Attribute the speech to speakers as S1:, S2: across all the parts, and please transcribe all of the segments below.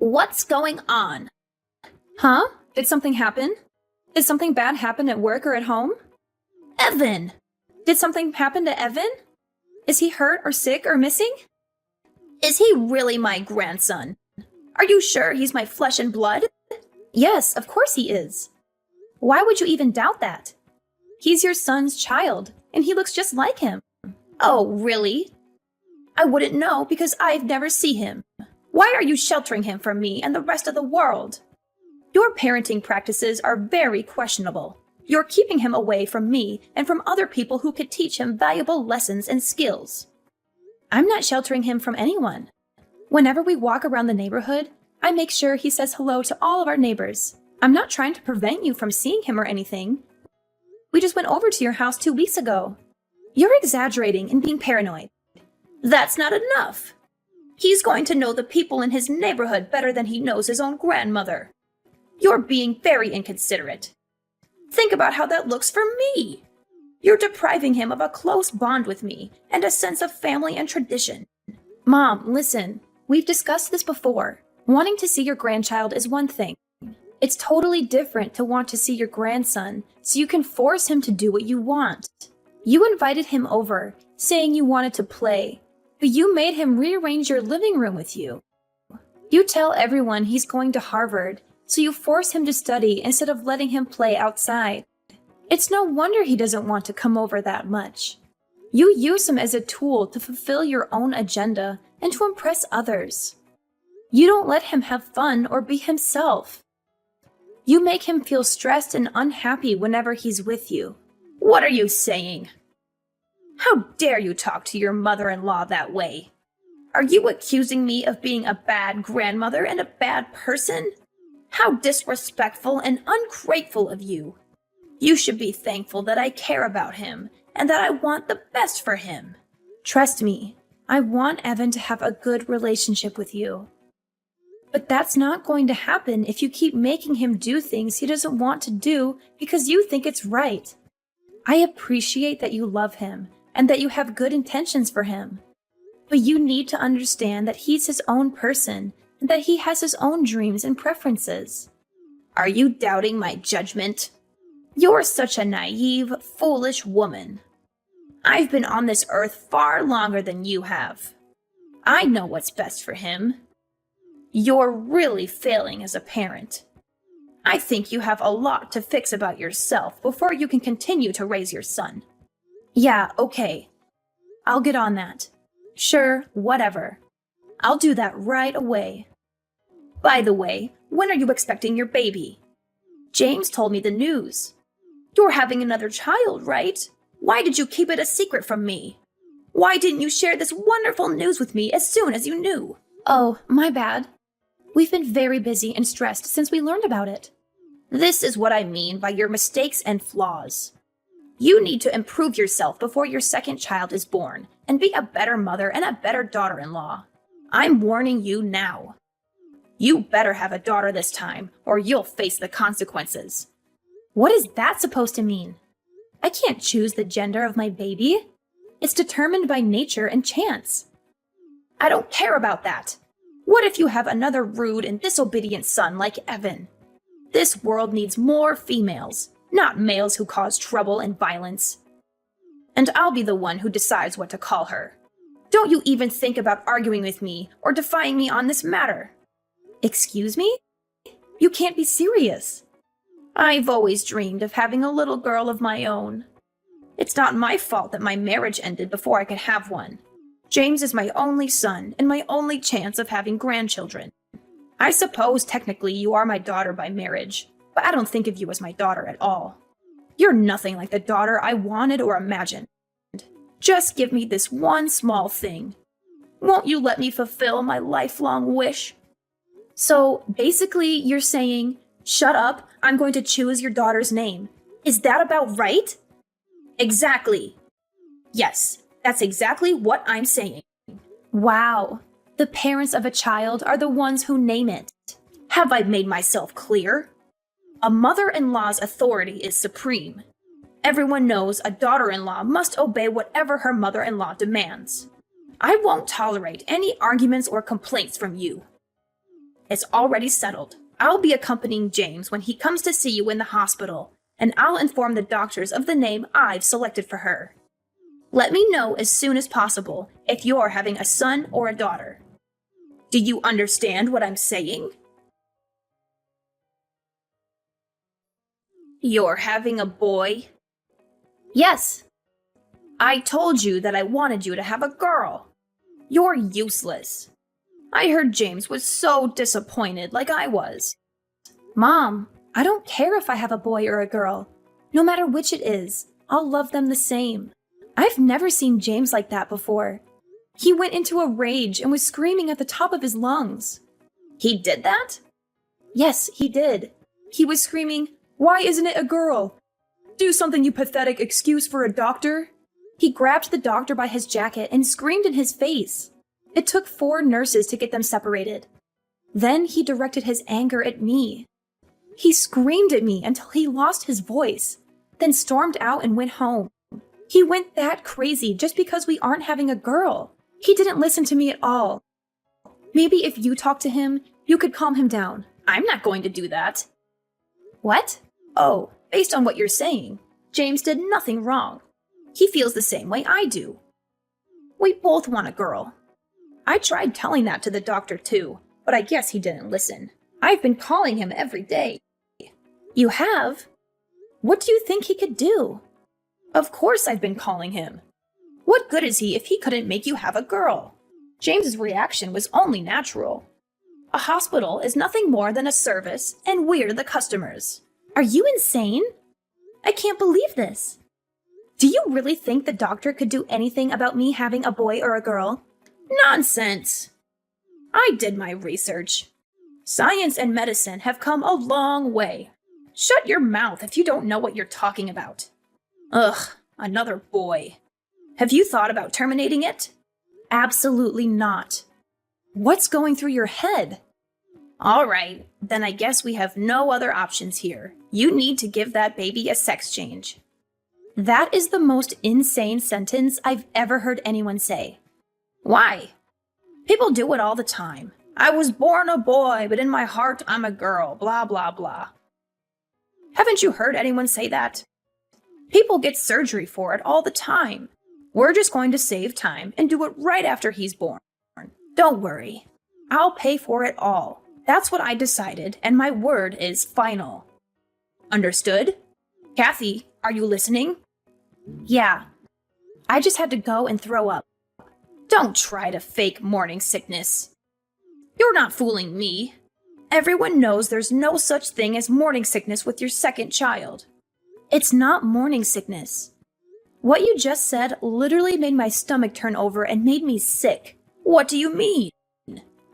S1: What's going on?
S2: Huh? Did something happen? Did something bad happen at work or at home?
S1: Evan!
S2: Did something happen to Evan? Is he hurt or sick or missing?
S1: Is he really my grandson? Are you sure he's my flesh and blood?
S2: Yes, of course he is. Why would you even doubt that? He's your son's child, and he looks just like him.
S1: Oh, really? I wouldn't know because I've never seen him. Why are you sheltering him from me and the rest of the world? Your parenting practices are very questionable. You're keeping him away from me and from other people who could teach him valuable lessons and skills.
S2: I'm not sheltering him from anyone. Whenever we walk around the neighborhood, I make sure he says hello to all of our neighbors. I'm not trying to prevent you from seeing him or anything. We just went over to your house 2 weeks ago. You're exaggerating and being paranoid.
S1: That's not enough. He's going to know the people in his neighborhood better than he knows his own grandmother. You're being very inconsiderate. Think about how that looks for me. You're depriving him of a close bond with me and a sense of family and tradition.
S2: Mom, listen. We've discussed this before. Wanting to see your grandchild is one thing. It's totally different to want to see your grandson so you can force him to do what you want. You invited him over, saying you wanted to play, but you made him rearrange your living room with you. You tell everyone he's going to Harvard, so you force him to study instead of letting him play outside. It's no wonder he doesn't want to come over that much. You use him as a tool to fulfill your own agenda and to impress others. You don't let him have fun or be himself. You make him feel stressed and unhappy whenever he's with you.
S1: What are you saying? How dare you talk to your mother-in-law that way? Are you accusing me of being a bad grandmother and a bad person? How disrespectful and ungrateful of you. You should be thankful that I care about him and that I want the best for him.
S2: Trust me, I want Evan to have a good relationship with you. But that's not going to happen if you keep making him do things he doesn't want to do because you think it's right. I appreciate that you love him and that you have good intentions for him. But you need to understand that he's his own person and that he has his own dreams and preferences.
S1: Are you doubting my judgment? You're such a naive, foolish woman. I've been on this earth far longer than you have. I know what's best for him. You're really failing as a parent. I think you have a lot to fix about yourself before you can continue to raise your son.
S2: Yeah, okay. I'll get on that. Sure, whatever. I'll do that right away.
S1: By the way, when are you expecting your baby? James told me the news. You're having another child, right? Why did you keep it a secret from me? Why didn't you share this wonderful news with me as soon as you knew?
S2: Oh, my bad. We've been very busy and stressed since we learned about it.
S1: This is what I mean by your mistakes and flaws. You need to improve yourself before your second child is born and be a better mother and a better daughter-in-law. I'm warning you now. You better have a daughter this time or you'll face the consequences.
S2: What is that supposed to mean? I can't choose the gender of my baby. It's determined by nature and chance.
S1: I don't care about that. What if you have another rude and disobedient son like Evan? This world needs more females, not males who cause trouble and violence. And I'll be the one who decides what to call her. Don't you even think about arguing with me or defying me on this matter.
S2: Excuse me? You can't be serious.
S1: I've always dreamed of having a little girl of my own. It's not my fault that my marriage ended before I could have one. James is my only son and my only chance of having grandchildren. I suppose technically you are my daughter by marriage, but I don't think of you as my daughter at all. You're nothing like the daughter I wanted or imagined. Just give me this one small thing. Won't you let me fulfill my lifelong wish?
S2: So basically you're saying, shut up, I'm going to choose your daughter's name. Is that about right?
S1: Exactly. Yes, that's exactly what I'm saying.
S2: Wow. The parents of a child are the ones who name it.
S1: Have I made myself clear? A mother-in-law's authority is supreme. Everyone knows a daughter-in-law must obey whatever her mother-in-law demands. I won't tolerate any arguments or complaints from you. It's already settled. I'll be accompanying James when he comes to see you in the hospital, and I'll inform the doctors of the name I've selected for her. Let me know as soon as possible if you're having a son or a daughter. Do you understand what I'm saying? You're having a boy?
S2: Yes.
S1: I told you that I wanted you to have a girl. You're useless. I heard James was so disappointed like I was.
S2: Mom, I don't care if I have a boy or a girl. No matter which it is, I'll love them the same. I've never seen James like that before. He went into a rage and was screaming at the top of his lungs.
S1: He did that?
S2: Yes, he did. He was screaming, "Why isn't it a girl? Do something, you pathetic excuse for a doctor." He grabbed the doctor by his jacket and screamed in his face. It took 4 nurses to get them separated. Then he directed his anger at me. He screamed at me until he lost his voice, then stormed out and went home. He went that crazy just because we aren't having a girl. He didn't listen to me at all. Maybe if you talk to him, you could calm him down.
S1: I'm not going to do that.
S2: What?
S1: Oh, based on what you're saying, James did nothing wrong. He feels the same way I do. We both want a girl. I tried telling that to the doctor too, but I guess he didn't listen. I've been calling him every day.
S2: You have? What do you think he could do?
S1: Of course I've been calling him. What good is he if he couldn't make you have a girl? James's reaction was only natural. A hospital is nothing more than a service, and we're the customers.
S2: Are you insane? I can't believe this. Do you really think the doctor could do anything about me having a boy or a girl?
S1: Nonsense! I did my research. Science and medicine have come a long way. Shut your mouth if you don't know what you're talking about. Ugh, another boy. Have you thought about terminating it?
S2: Absolutely not. What's going through your head?
S1: All right, then I guess we have no other options here. You need to give that baby a sex change.
S2: That is the most insane sentence I've ever heard anyone say.
S1: Why? People do it all the time. I was born a boy, but in my heart I'm a girl, blah, blah, blah. Haven't you heard anyone say that? People get surgery for it all the time. We're just going to save time and do it right after he's born. Don't worry. I'll pay for it all. That's what I decided, and my word is final. Understood? Kathy, are you listening?
S2: Yeah. I just had to go and throw up.
S1: Don't try to fake morning sickness. You're not fooling me. Everyone knows there's no such thing as morning sickness with your second child.
S2: It's not morning sickness. What you just said literally made my stomach turn over and made me sick.
S1: What do you mean?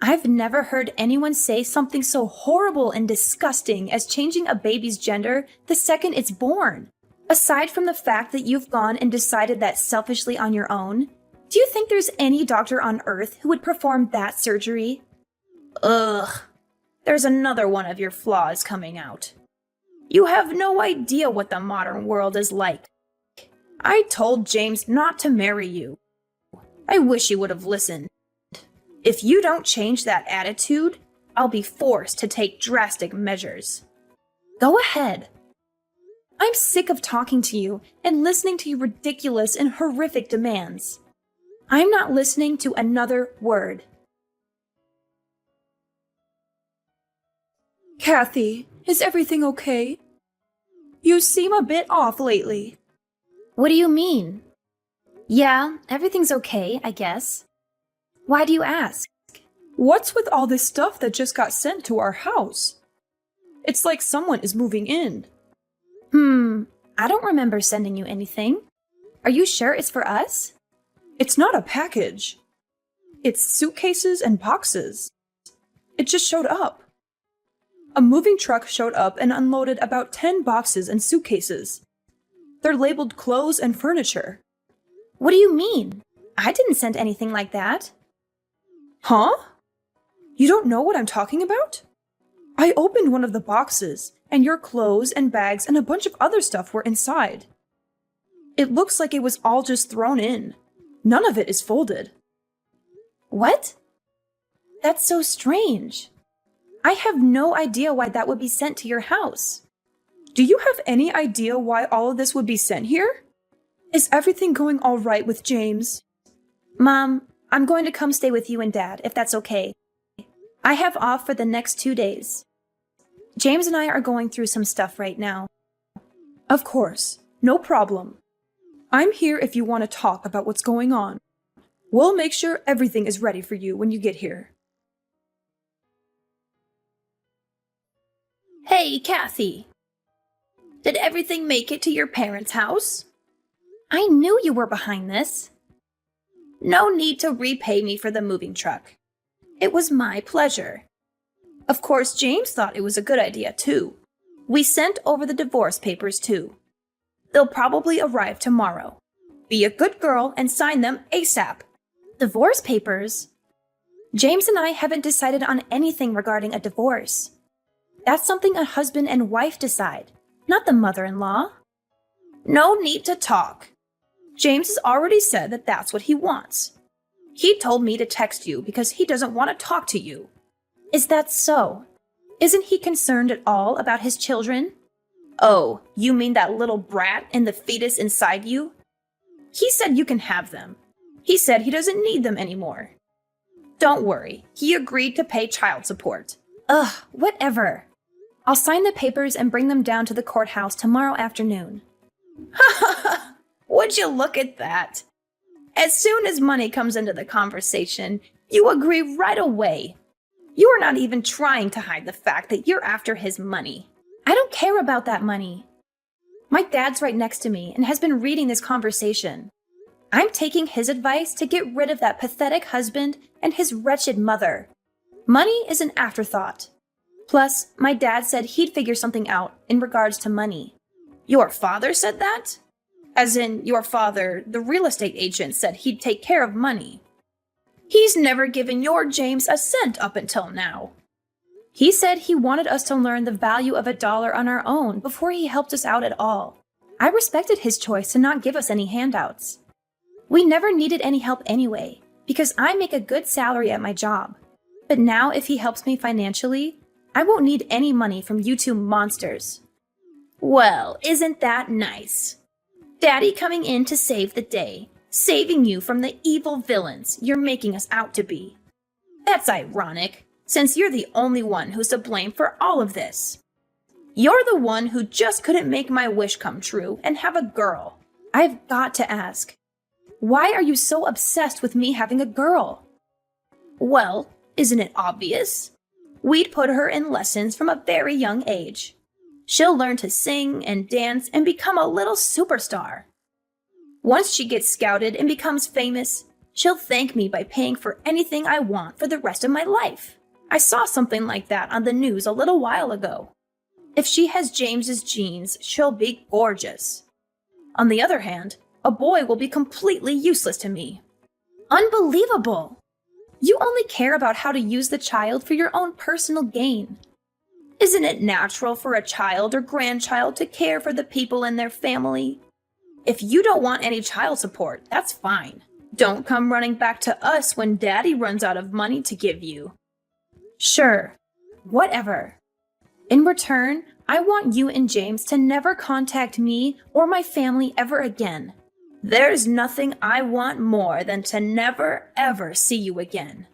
S2: I've never heard anyone say something so horrible and disgusting as changing a baby's gender the second it's born. Aside from the fact that you've gone and decided that selfishly on your own, do you think there's any doctor on earth who would perform that surgery?
S1: Ugh. There's another one of your flaws coming out. You have no idea what the modern world is like. I told James not to marry you. I wish you would have listened. If you don't change that attitude, I'll be forced to take drastic measures.
S2: Go ahead. I'm sick of talking to you and listening to your ridiculous and horrific demands. I'm not listening to another word.
S3: Kathy, is everything okay? You seem a bit off lately.
S2: What do you mean? Yeah, everything's okay, I guess. Why do you ask?
S3: What's with all this stuff that just got sent to our house? It's like someone is moving in.
S2: I don't remember sending you anything. Are you sure it's for us?
S3: It's not a package. It's suitcases and boxes. It just showed up. A moving truck showed up and unloaded about 10 boxes and suitcases. They're labeled clothes and furniture.
S2: What do you mean? I didn't send anything like that.
S3: Huh? You don't know what I'm talking about? I opened one of the boxes, and your clothes and bags and a bunch of other stuff were inside. It looks like it was all just thrown in. None of it is folded.
S2: What? That's so strange. I have no idea why that would be sent to your house.
S3: Do you have any idea why all of this would be sent here? Is everything going all right with James?
S2: Mom, I'm going to come stay with you and Dad, if that's okay. I have off for the next 2 days. James and I are going through some stuff right now.
S3: Of course, no problem. I'm here if you want to talk about what's going on. We'll make sure everything is ready for you when you get here.
S1: Hey, Kathy. Did everything make it to your parents' house?
S2: I knew you were behind this.
S1: No need to repay me for the moving truck. It was my pleasure. Of course, James thought it was a good idea, too. We sent over the divorce papers, too. They'll probably arrive tomorrow. Be a good girl and sign them ASAP.
S2: Divorce papers? James and I haven't decided on anything regarding a divorce. That's something a husband and wife decide, not the mother-in-law.
S1: No need to talk. James has already said that that's what he wants. He told me to text you because he doesn't want to talk to you.
S2: Is that so? Isn't he concerned at all about his children?
S1: Oh, you mean that little brat and the fetus inside you? He said you can have them. He said he doesn't need them anymore. Don't worry, he agreed to pay child support.
S2: Ugh, whatever. I'll sign the papers and bring them down to the courthouse tomorrow afternoon.
S1: Ha ha ha! Would you look at that? As soon as money comes into the conversation, you agree right away. You are not even trying to hide the fact that you're after his money.
S2: I don't care about that money. My dad's right next to me and has been reading this conversation. I'm taking his advice to get rid of that pathetic husband and his wretched mother. Money is an afterthought. Plus, my dad said he'd figure something out in regards to money.
S1: Your father said that? As in, your father, the real estate agent, said he'd take care of money. He's never given your James a cent up until now.
S2: He said he wanted us to learn the value of $1 on our own before he helped us out at all. I respected his choice to not give us any handouts. We never needed any help anyway, because I make a good salary at my job. But now if he helps me financially, I won't need any money from you two monsters.
S1: Well, isn't that nice? Daddy coming in to save the day, saving you from the evil villains you're making us out to be. That's ironic, since you're the only one who's to blame for all of this. You're the one who just couldn't make my wish come true and have a girl.
S2: I've got to ask, why are you so obsessed with me having a girl?
S1: Well, isn't it obvious? We'd put her in lessons from a very young age. She'll learn to sing and dance and become a little superstar. Once she gets scouted and becomes famous, she'll thank me by paying for anything I want for the rest of my life. I saw something like that on the news a little while ago. If she has James's genes, she'll be gorgeous. On the other hand, a boy will be completely useless to me.
S2: Unbelievable! You only care about how to use the child for your own personal gain.
S1: Isn't it natural for a child or grandchild to care for the people in their family? If you don't want any child support, that's fine. Don't come running back to us when Daddy runs out of money to give you.
S2: Sure, whatever. In return, I want you and James to never contact me or my family ever again.
S1: There's nothing I want more than to never, ever see you again.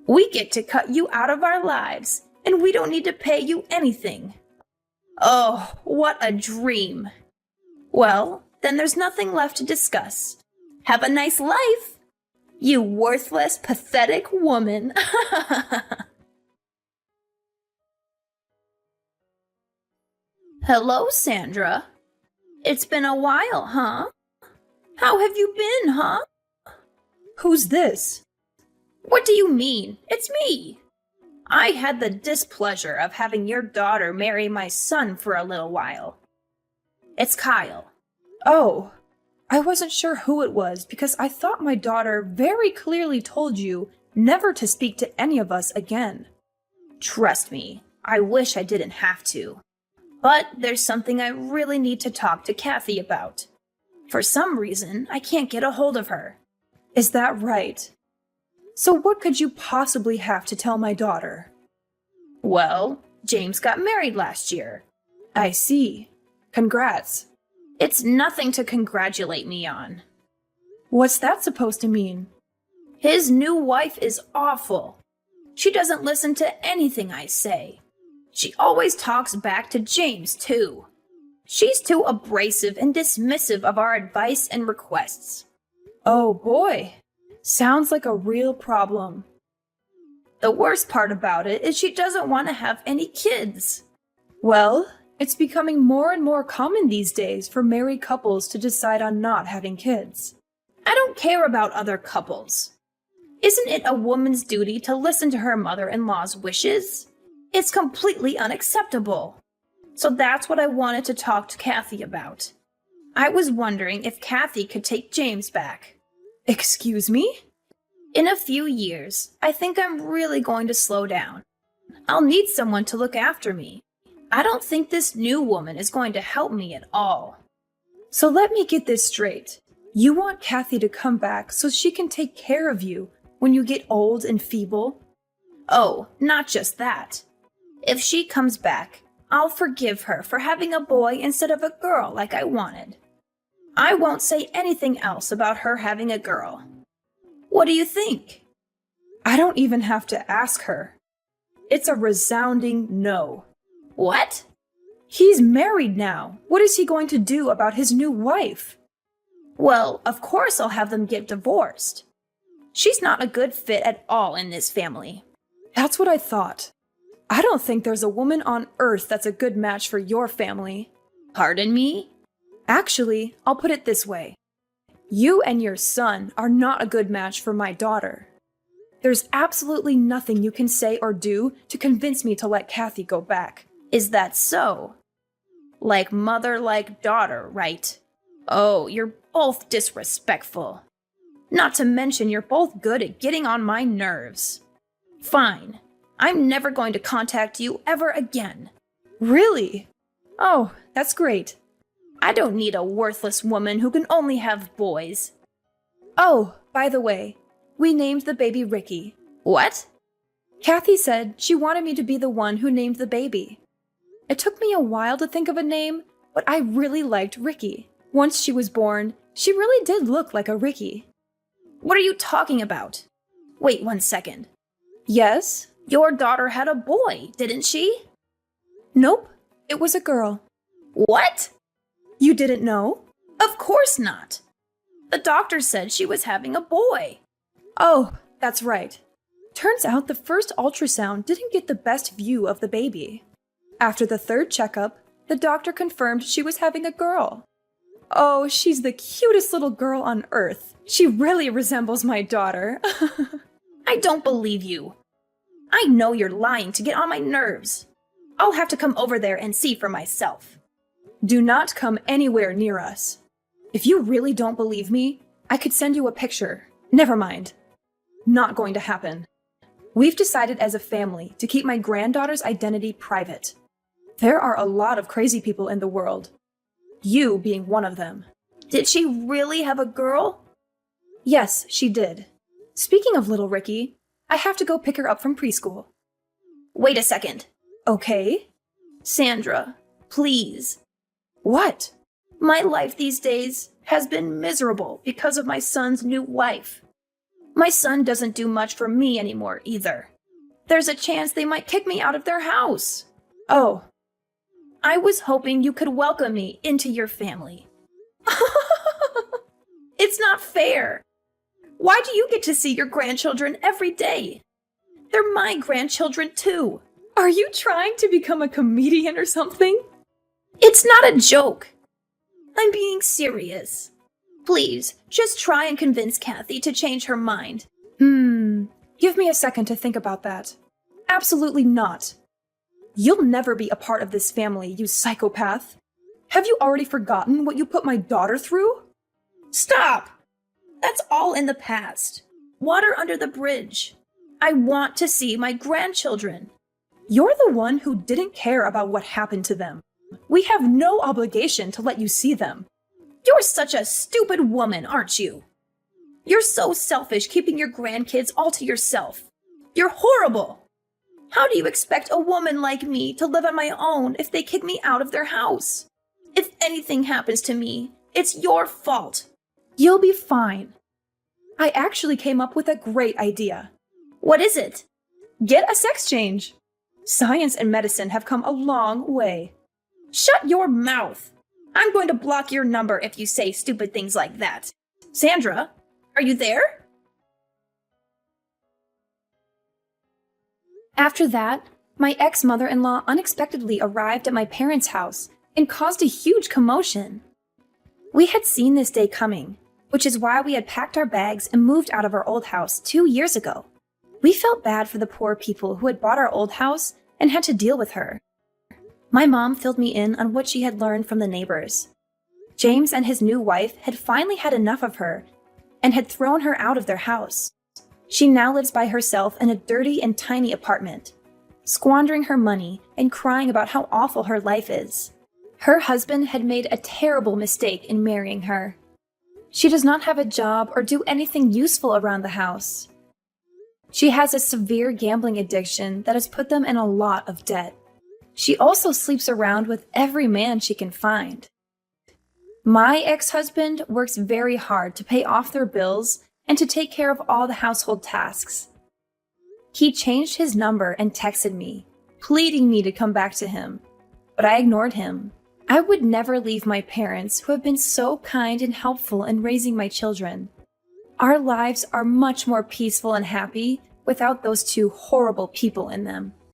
S1: We get to cut you out of our lives, and we don't need to pay you anything. Oh, what a dream. Well, then there's nothing left to discuss. Have a nice life, you worthless, pathetic woman. Hello, Sandra. It's been a while, huh? How have you been, huh?
S3: Who's this?
S1: What do you mean? It's me. I had the displeasure of having your daughter marry my son for a little while. It's Kyle.
S3: Oh, I wasn't sure who it was because I thought my daughter very clearly told you never to speak to any of us again.
S1: Trust me, I wish I didn't have to. But there's something I really need to talk to Kathy about. For some reason, I can't get a hold of her.
S3: Is that right? So what could you possibly have to tell my daughter?
S1: Well, James got married last year.
S3: I see. Congrats.
S1: It's nothing to congratulate me on.
S3: What's that supposed to mean?
S1: His new wife is awful. She doesn't listen to anything I say. She always talks back to James, too. She's too abrasive and dismissive of our advice and requests.
S3: Oh boy. Sounds like a real problem.
S1: The worst part about it is she doesn't want to have any kids.
S3: Well, it's becoming more and more common these days for married couples to decide on not having kids.
S1: I don't care about other couples. Isn't it a woman's duty to listen to her mother-in-law's wishes? It's completely unacceptable. So that's what I wanted to talk to Kathy about. I was wondering if Kathy could take James back.
S3: Excuse me?
S1: In a few years, I think I'm really going to slow down. I'll need someone to look after me. I don't think this new woman is going to help me at all.
S3: So let me get this straight. You want Kathy to come back so she can take care of you when you get old and feeble?
S1: Oh, not just that. If she comes back, I'll forgive her for having a boy instead of a girl like I wanted. I won't say anything else about her having a girl. What do you think?
S3: I don't even have to ask her. It's a resounding no.
S1: What?
S3: He's married now. What is he going to do about his new wife?
S1: Well, of course I'll have them get divorced. She's not a good fit at all in this family.
S3: That's what I thought. I don't think there's a woman on earth that's a good match for your family.
S1: Pardon me?
S3: Actually, I'll put it this way. You and your son are not a good match for my daughter. There's absolutely nothing you can say or do to convince me to let Kathy go back.
S1: Is that so? Like mother, like daughter, right? Oh, you're both disrespectful. Not to mention you're both good at getting on my nerves. Fine. I'm never going to contact you ever again.
S3: Really? Oh, that's great.
S1: I don't need a worthless woman who can only have boys.
S3: Oh, by the way, we named the baby Ricky.
S1: What?
S3: Kathy said she wanted me to be the one who named the baby. It took me a while to think of a name, but I really liked Ricky. Once she was born, she really did look like a Ricky.
S1: What are you talking about? Wait 1 second.
S3: Yes?
S1: Your daughter had a boy, didn't she?
S3: Nope, it was a girl.
S1: What?
S3: You didn't know?
S1: Of course not. The doctor said she was having a boy.
S3: Oh, that's right. Turns out the first ultrasound didn't get the best view of the baby. After the third checkup, the doctor confirmed she was having a girl. Oh, she's the cutest little girl on earth. She really resembles my daughter.
S1: I don't believe you. I know you're lying to get on my nerves. I'll have to come over there and see for myself.
S3: Do not come anywhere near us. If you really don't believe me, I could send you a picture. Never mind. Not going to happen. We've decided as a family to keep my granddaughter's identity private. There are a lot of crazy people in the world. You being one of them.
S1: Did she really have a girl?
S3: Yes, she did. Speaking of little Ricky, I have to go pick her up from preschool.
S1: Wait a second.
S3: Okay?
S1: Sandra, please.
S3: What?
S1: My life these days has been miserable because of my son's new wife. My son doesn't do much for me anymore either. There's a chance they might kick me out of their house.
S3: Oh.
S1: I was hoping you could welcome me into your family. It's not fair. Why do you get to see your grandchildren every day? They're my grandchildren too.
S3: Are you trying to become a comedian or something?
S1: It's not a joke. I'm being serious. Please, just try and convince Kathy to change her mind.
S3: Give me a second to think about that. Absolutely not. You'll never be a part of this family, you psychopath. Have you already forgotten what you put my daughter through?
S1: Stop! That's all in the past. Water under the bridge. I want to see my grandchildren.
S3: You're the one who didn't care about what happened to them. We have no obligation to let you see them.
S1: You're such a stupid woman, aren't you? You're so selfish keeping your grandkids all to yourself. You're horrible. How do you expect a woman like me to live on my own if they kick me out of their house? If anything happens to me, it's your fault.
S3: You'll be fine. I actually came up with a great idea.
S1: What is it?
S3: Get a sex change. Science and medicine have come a long way.
S1: Shut your mouth. I'm going to block your number if you say stupid things like that. Sandra, are you there?
S2: After that, my ex-mother-in-law unexpectedly arrived at my parents' house and caused a huge commotion. We had seen this day coming, which is why we had packed our bags and moved out of our old house 2 years ago. We felt bad for the poor people who had bought our old house and had to deal with her. My mom filled me in on what she had learned from the neighbors. James and his new wife had finally had enough of her and had thrown her out of their house. She now lives by herself in a dirty and tiny apartment, squandering her money and crying about how awful her life is. Her husband had made a terrible mistake in marrying her. She does not have a job or do anything useful around the house. She has a severe gambling addiction that has put them in a lot of debt. She also sleeps around with every man she can find. My ex-husband works very hard to pay off their bills and to take care of all the household tasks. He changed his number and texted me, pleading me to come back to him, but I ignored him. I would never leave my parents, who have been so kind and helpful in raising my children. Our lives are much more peaceful and happy without those two horrible people in them.